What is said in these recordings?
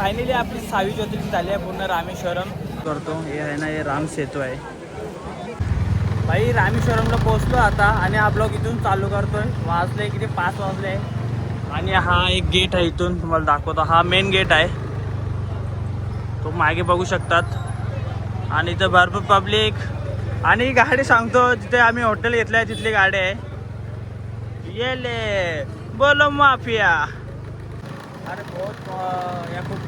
Finally आपली 6वी ज्योतिर्लिंग झाली आहे पूर्ण रामेश्वरम करतो. हे आहे ना, हे राम सेतू आहे भाई. रामेश्वरमला पोहोचलो आता आणि हा ब्लॉग इथून चालू करतोय. वाजले किती 5 वाजले आणि हा एक गेट आहे, इथून तुम्हाला दाखवतो. हा मेन गेट आहे, तो मागे बघू शकतात. आणि इथं भरपूर पब्लिक आणि गाडी सांगतो जिथे आम्ही हॉटेल घेतलं आहे तिथली गाडी आहे. ये ले बोलो माफिया. अरे बहुत या खूप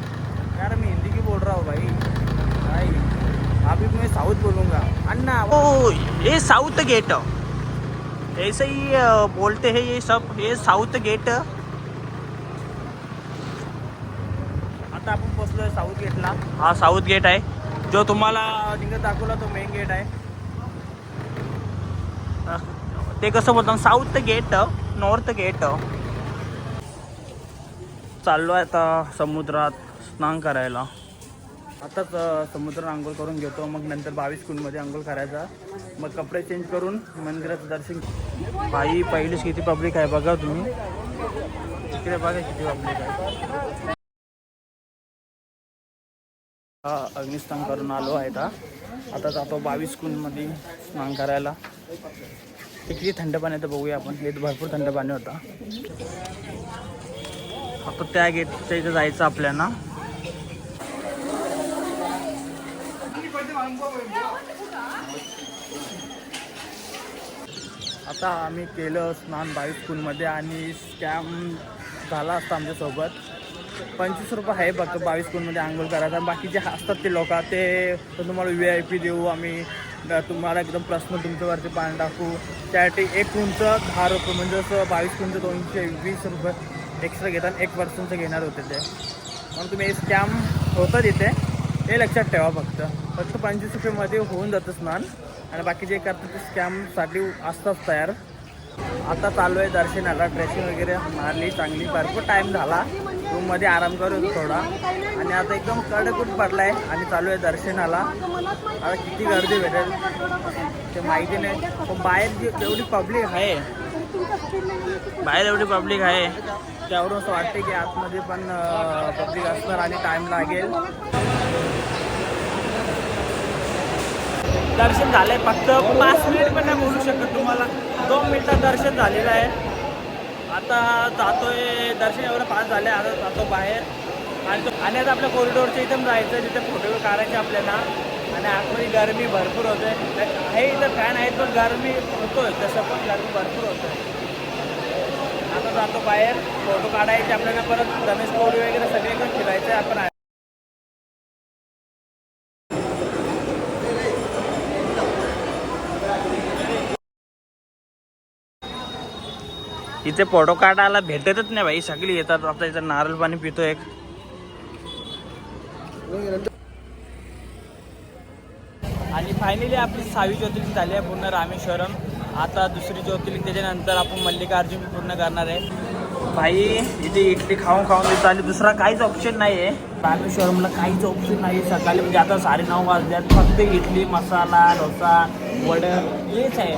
यार, मैं हिंदी की बोल रहा हूँ भाई. अभी मैं साउथ बोलूँगा अन्ना. ओ ये साउथ गेट, ऐसे ही बोलते हैं ये सब. ये साउथ गेट. आता आपण पोचलोय साऊथ गेटला. हा साऊथ गेट आहे, जो तुम्हाला निघत दाखवला तो मेन गेट आहे. ते कसं बोलतात, साऊथ गेट, नॉर्थ गेट. चाललो आहे आता समुद्रात स्नान करायला. आताच समुद्रात आंघोळ करून घेतो, मग नंतर 22 कुंडमध्ये आंघोळ करायचा, मग कपडे चेंज करून मंदिराचं दर्शन. भाई पहिलीच किती पब्लिक आहे बघा तुम्ही, इकडे बघा किती पब्लिक आहे. अग्निस्नान करून आलो आहे आता जातो 22 कुंडमध्ये स्नान करायला. किती थंड पाणी तर बघूया आपण. हे भरपूर थंड पाणी होता. आता त्या गेटच्या इथं जायचं आपल्याला. आता आम्ही केलं स्नान 22 कुंडमध्ये आणि स्कॅम झाला असता आमच्यासोबत. 25 रुपये आहे फक्त 22 कुंडमध्ये आंघोळ करायचा. बाकी जे असतात ते लोक ते तुम्हाला VIP देऊ आम्ही, तुम्हाला एकदम पर्सनल तुमच्यावरती पाणी टाकू. त्यासाठी एक कुंडचं 10 रुपये, म्हणजे असं 22 कुंडचं 220 रुपये एक्स्ट्रा घेतात. 1 पर्सनचं घेणार होते ते. मग तुम्ही हे स्कॅम होतं तिथे, हे लक्षात ठेवा. फक्त 25 रुपयेमध्ये होऊन जातं स्नान, आणि बाकी जे करतात ते स्कॅमसाठी असतात तयार. आता चालू आहे दर्शनाला. ड्रेसिंग वगैरे मारली चांगली, भरपूर टाईम झाला. रूममध्ये आराम करत होतो थोडा, आणि आता एकदम कडकूट पडला आहे आणि चालू आहे दर्शनाला. आता किती गर्दी भेटेल ते माहिती नाही, पण बाहेर एवढी पब्लिक आहे, त्यावरून असं वाटते की आतमध्ये पण पब्लिक असणार आणि टाईम लागेल. दर्शन झालंय, फक्त 5 मिनिट पण नाही बोलू शकत तुम्हाला. 2 मिनिटात दर्शन झालेलं आहे. आता जातोय, दर्शन एवढं फास्ट झालं आहे. आता जातो बाहेर आणि आता आपल्या कॉरिडोरच्या इथं जायचं जिथे फोटो काढायचे आपल्याला. आणि आतमध्ये गरमी भरपूर होते आहे. इथं फॅन आहेत पण गरमी होतोय, तसं पण गरमी भरपूर होतोय. आता जातो बाहेर, फोटो काढायचे आपल्याला. परत धनुष्कोडी वगैरे सगळीकडे फिरायचं आहे आपण. इथे फोटो काढायला भेटतच नाही भाई, सगळी येतात. आता इथं नारळ पाणी पितो एक. आणि फायनली आपली 6वी ज्योतिर्लिंग झाली आहे पूर्ण रामेश्वरम. आता दुसरी ज्योतिर्लिंग, त्याच्यानंतर आपण मल्लिकार्जुन पूर्ण करणार आहे. भाई इथे इडली खाऊन इथं आली, दुसरा काहीच ऑप्शन नाही आहे. रामेश्वरमला काहीच ऑप्शन नाही सकाळी, म्हणजे आता 9:30 वाजल्यात. फक्त इडली, मसाला, डोसा, वडं हेच आहे.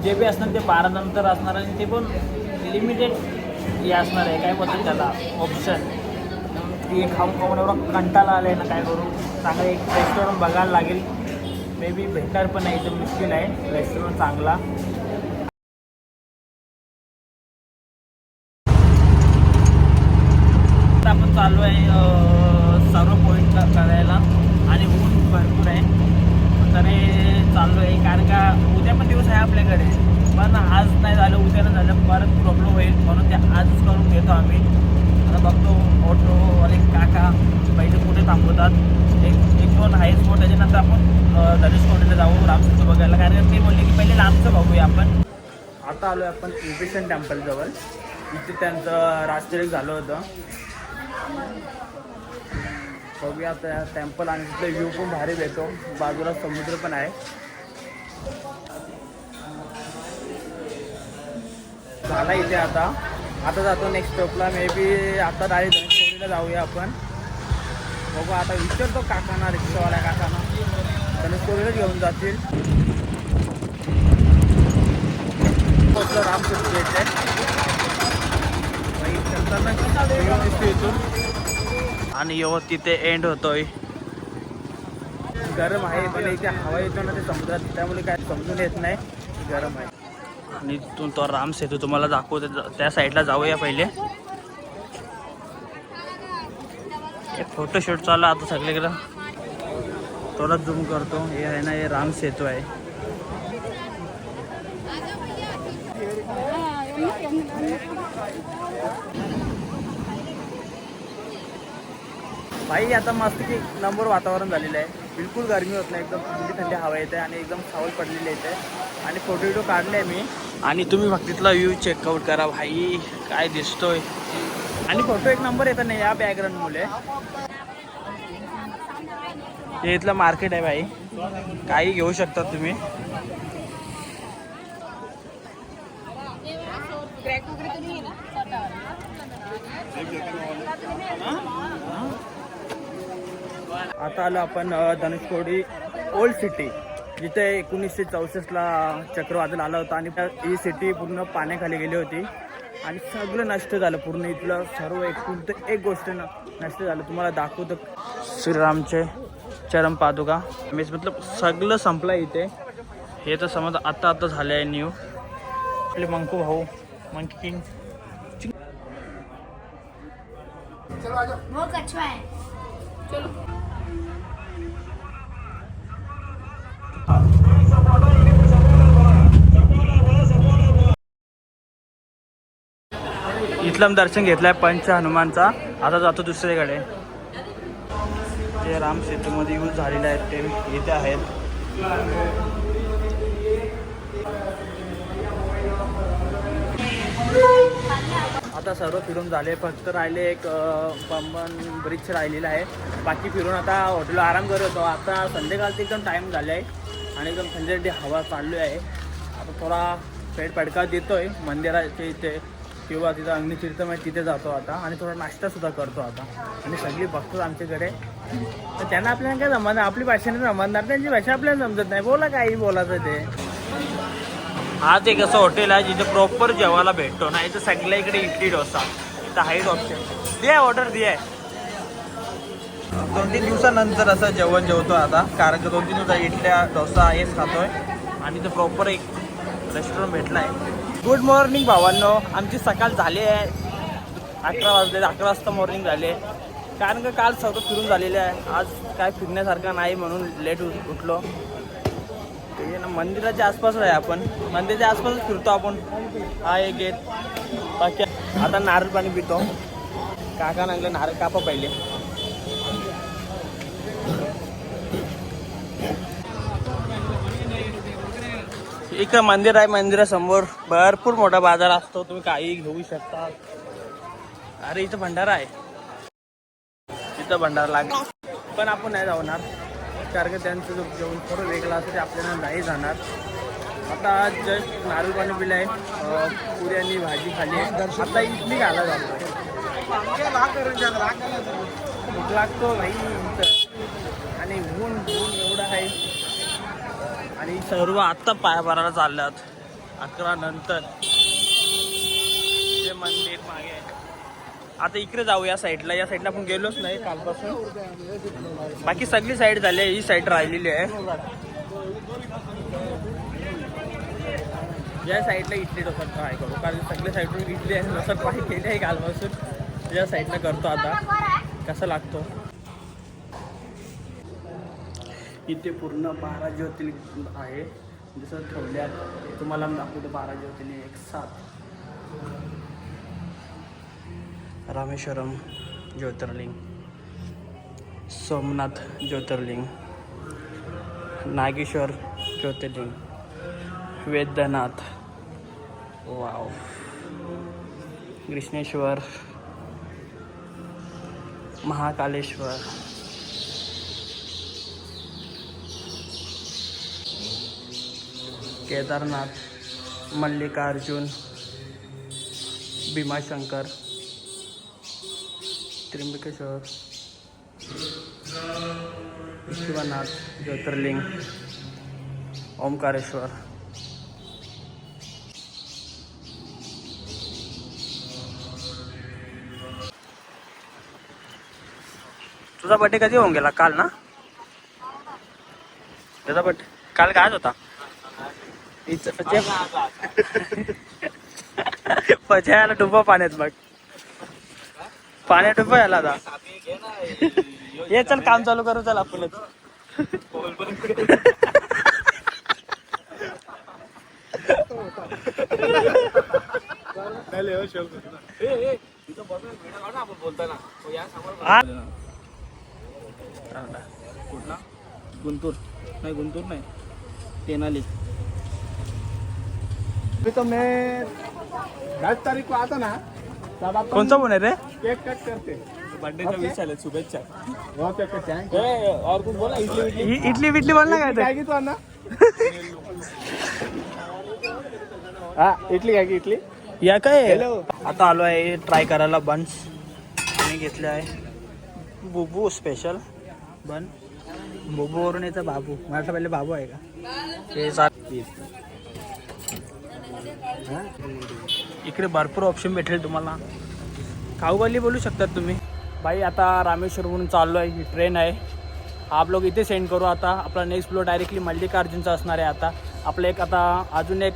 जे बी असणार ते 12 नंतर असणार, आणि ते पण लिमिटेड हे असणार आहे. काय बोलतात त्याला, ऑप्शन. ते खाऊन एवढा कंटाळा आला आहे ना, काय करू. चांगलं एक रेस्टॉरंट बघायला लागेल. मे बी भेटणार पण नाही, तर मुश्किल आहे रेस्टॉरंट चांगला. आता आपण चालू आहे सर्व पॉईंट करायला, आणि ऊन भरपूर आहे तरी चालू आहे. कारण का उद्या पण दिवस आहे आपल्याकडे, पण आज नाही झालं, उद्या नाही झालं, परत प्रॉब्लेम होईल. म्हणून ते आजच करून घेतो आम्ही. आता बघतो ऑटोवाले काका पहिले कुठे थांबवतात. एक 2 आहे स्पॉट, त्याच्यानंतर आपण धनुष्कोडीला जाऊ रामसेतू बघायला. कारण ते बोलले की पहिले लांबचं बघूया आपण. आता आलो आहे आपण इम्पेशन टेम्पलजवळ. इथे त्यांचं राजतिलक झालं होतं. बघूया आता टेम्पल, आणि तिथलं व्ह्यू पण भारी देतो. बाजूला समुद्र पण आहे. झाला इथे. आता जातो नेक्स्ट स्टॉपला. मे बी आता डायरेक्ट धनुष्कोडीला जाऊया आपण. बघू, आता विचारतो काकांना, रिक्षावाल्या काकांना, धनुष्कोडीला घेऊन जातील. रामसेतू घेतले इथून. आणि येऊन तिथे एंड होतोय. गरम आहे पण इथे हवा येतो ना ते समुद्रात, त्यामुळे काय समजून येत नाही, गरम आहे. आणि तिथून तो राम सेतू तुम्हाला दाखवतो, त्या साईडला जाऊया पहिले. एक फोटोशूट चालू आता सगळीकडे, थोडा झूम करतो. हे आहे ना, हे राम सेतू आहे. भाई आता मस्त की नंबर वातावरण झालेलं आहे, बिलकुल गरमी होत नाही, एकदम थंडी थंडी हवा येते आणि एकदम सावळ पडलेली येते. आणि फोटो व्हिडिओ काढले मी, आणि तुम्ही फक्त तिथला व्ह्यू चेकआउट करा भाई, काय दिसतोय. आणि फोटो एक नंबर येतात नाही या बॅकग्राऊंडमुळे. हे इथलं मार्केट आहे भाई, काही घेऊ शकता तुम्ही. आता आलो आपण धनुषकोडी ओल्ड सिटी, जिथे 1964ला चक्रवादळ आला होता आणि ही सिटी पूर्ण पाण्याखाली गेली होती आणि सगळं नष्ट झालं. पूर्ण इथलं सर्व एक गोष्ट नष्ट झालं. तुम्हाला दाखवतो श्रीरामचे चरण पादुका, मीच मतलब सगळं संपलं इथे. हे तर समज आता झालं आहे न्यू. आपले मंकू भाऊ, मंकी किंग. बहुत अच्छा है. चलो. इथलं दर्शन घेतलंय पंच हनुमानचा. आता जातो दुसरीकडे. जे राम सेतूमध्ये यूज झालेले आहेत ते इथे आहेत. आता सर्व फिरून झाले, फक्त राहिले एक पंबन ब्रिज राहिलेला आहे. बाकी फिरून आता हॉटेलला आराम करत होतो. आता संध्याकाळचा एकदम टाईम झाले आहे आणि एकदम थंडी हवा चालू आहे. आता थोडा पेट पडका देतोय मंदिराच्या इथे किंवा तिथं अग्नितीर्थ आहे, तिथे जातो आता. आणि थोडा नाश्तासुद्धा करतो आता. आणि सगळी बघतो आमच्याकडे, तर त्यांना आपल्याला काय जमणार, आपली भाषेने जमणार, त्यांची भाषा आपल्याला समजत नाही. बोला काही बोलायचं ते. आज एक असं हॉटेल आहे जिथे प्रॉपर जेवायला भेटतो ना. इथं सगळ्या इकडे इडली डोसा, इथं हाईट ऑप्शन दे, ऑर्डर दे. 2-3 दिवसानंतर असं जेवण जेवतो आता, कारण की 2-3 दिवसा इडल्या डोसा हेच खातोय. आणि इथं प्रॉपर एक रेस्टॉरंट भेटला आहे. गुड मॉर्निंग भावांनो, आमची सकाळ झाली आहे. 11 वाजले, 11 वाजता मॉर्निंग झाले. कारण का काल सर्व फिरून झालेले आहे, आज काय फिरण्यासारखं नाही म्हणून लेट उठलो. ते ना मंदिराच्या आसपास आहे, आपण मंदिराच्या आसपासच फिरतो आपण. हा एक गेट. बाकी आता नारळ पाणी पितो. काका नागलं नारळ कापा पहिले. इकडं मंदिर आहे, मंदिरासमोर भरपूर मोठा बाजार असतो, तुम्ही काही घेऊ शकता. अरे इथं भंडारा आहे, इथं भंडारा लागला, पण आपण नाही जाणार कारण की त्यांचं जो जेवण थोडं वेगळं असतं ते आपल्याला नाही जाणार. आता जस्ट नारळ पाणी पिलं आहे, पुरी आणि भाजी खाली आहे. आता इडली घाला जातो. भूक लागतो भाई इथं, आणि ऊन एवढं आहे. आणि सर्व आत्ता पाया भरायला चालल्यात 11 नंतर. ते मंदिर मागे. आता इकडे जाऊ या साईडला. या साईडला आपण गेलोच नाही कालपासून. बाकी सगळी साईड झाली आहे, ही साईड राहिलेली आहे. या साईडला इडली डोसा ट्राय करू, कारण सगळ्या साईडवरून इडली आणि डोसा ट्राय केली आहे कालपासून. या साईडला करतो आता, कसा लागतो. इथे पूर्ण 12 ज्योतिर्लिंग आहे, जसं ठेवल्यात तुम्हाला दाखवतो. 12 ज्योतिर्लिंग एक साथ. रामेश्वरम ज्योतिर्लिंग, सोमनाथ ज्योतिर्लिंग, नागेश्वर ज्योतिर्लिंग, वैद्यनाथ, वाव, कृष्णेश्वर, महाकालेश्वर, केदारनाथ, मल्लिकार्जुन, भीमाशंकर, त्र्यंबकेश्वर, विश्वनाथ ज्योतिर्लिंग, ओंकारेश्वर. तुझा बर्थडे कधी होऊन गेला? काल ना? त्याचा बर्थडे काल काय होता? पचायला डुबा पाण्यात बघ. पाण्यात डुबा याला आता. ये चल काम चालू करू चल आपणच. कुठला? गुंतूर नाही तेनाली. तो मैं 10 तारीख को आता ना तब आप कोणचा फोन आहे रे? केक कट करते बर्थडेच्या विश आले शुभेच्छा. वहाँ पे कट जाएंगे और कुछ बोला? इडली बिडली बनला काय ते? खाएगी तो अन्ना हाँ इडली खाएगी इडली. या काय Hello. आता आलो आहे ट्राय करायला बन्स. आम्ही घेतले आहे बुबू स्पेशल बन. बुबूवरून येतं बाबू. माझा पहिले बाबू आहे का ते इकडे भरपूर ऑप्शन भेटेल तुम्हाला. खाऊगल्ली बोलू शकतात तुम्ही. भाई आता रामेश्वरवरून चाललो आहे. ही ट्रेन आहे. आप लोग इथे सेंड करू. आता आपला नेक्स्ट फ्लो डायरेक्टली मल्लिकार्जुनचा असणार आहे. आता आपलं एक आता अजून एक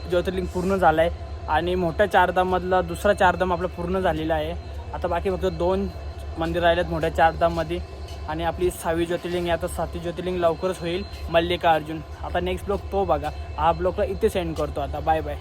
ज्योतिर्लिंग पूर्ण झालं आहे आणि मोठ्या चारधाममधला दुसरा चारधाम आपला पूर्ण झालेला आहे. आता बाकी फक्त 2 मंदिर राहिलेत मोठ्या चारधाममध्ये आणि आपली 6वी ज्योतिर्लिंग आहे. आता 7वी ज्योतिर्लिंग लवकरच होईल मल्लिकार्जुन. आता नेक्स्ट ब्लॉग तो बघा. हा ब्लॉगला इथे सेंड करतो आता. Bye bye.